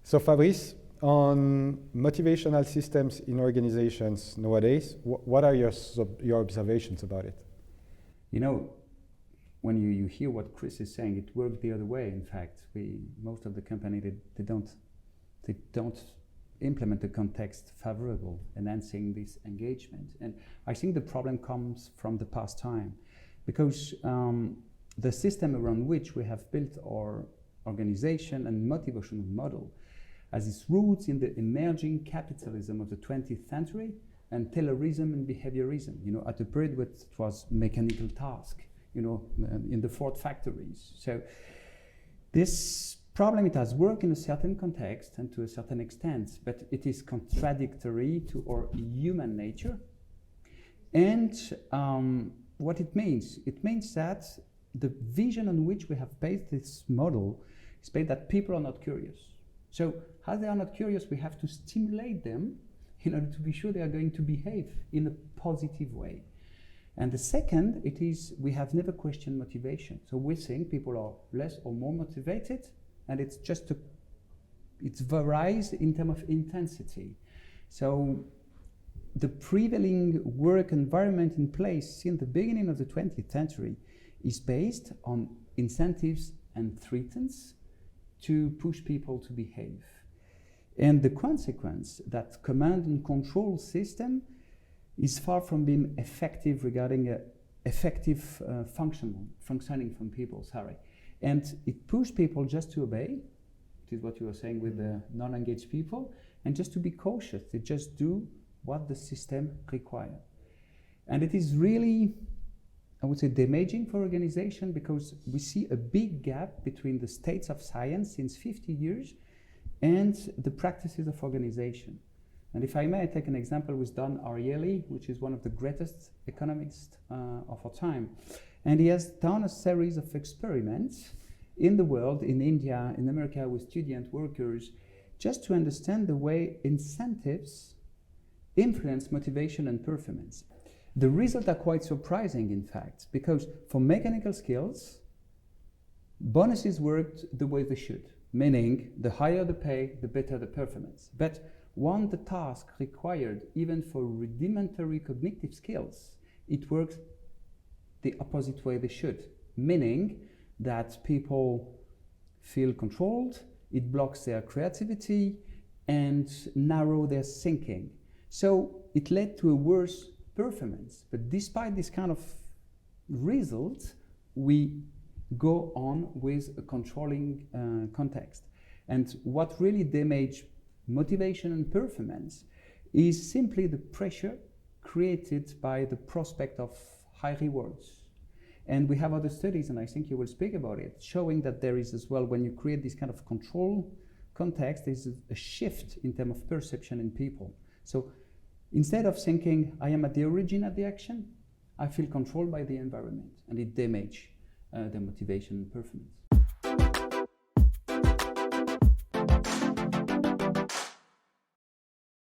So Fabrice, on motivational systems in organizations nowadays, what are your observations about it? You know, when you hear what Chris is saying, it worked the other way. In fact, most of the company they don't implement the context favorable, enhancing this engagement. And I think the problem comes from the past time, because the system around which we have built our organization and motivational model has its roots in the emerging capitalism of the 20th century and Taylorism and behaviorism, at a period where it was mechanical task, in the Ford factories. So this problem, it has worked in a certain context and to a certain extent, but it is contradictory to our human nature. And what it means that the vision on which we have based this model is based that people are not curious. So as they are not curious, we have to stimulate them in order to be sure they are going to behave in a positive way. And the second, it is we have never questioned motivation. So we think people are less or more motivated, and it's varies in terms of intensity. So the prevailing work environment in place since the beginning of the 20th century is based on incentives and threats to push people to behave. And the consequence, that command and control system is far from being effective regarding effective functioning from people, And it pushes people just to obey, which is what you were saying with the non-engaged people, and just to be cautious. They just do what the system requires. And it is really, I would say, damaging for organization, because we see a big gap between the states of science since 50 years and the practices of organization. And if I may, I take an example with Don Ariely, which is one of the greatest economists of our time. And he has done a series of experiments in the world, in India, in America, with student workers, just to understand the way incentives influence motivation and performance. The results are quite surprising, in fact, because for mechanical skills, bonuses worked the way they should, meaning the higher the pay, the better the performance. But when the task required, even for rudimentary cognitive skills, it works the opposite way they should, meaning that people feel controlled, it blocks their creativity and narrow their thinking. So it led to a worse performance. But despite this kind of result, we go on with a controlling context. And what really damages motivation and performance is simply the pressure created by the prospect of high rewards. And we have other studies, and I think you will speak about it, showing that there is as well, when you create this kind of control context, there's a shift in terms of perception in people. So instead of thinking, I am at the origin of the action, I feel controlled by the environment, and it damages their motivation and performance.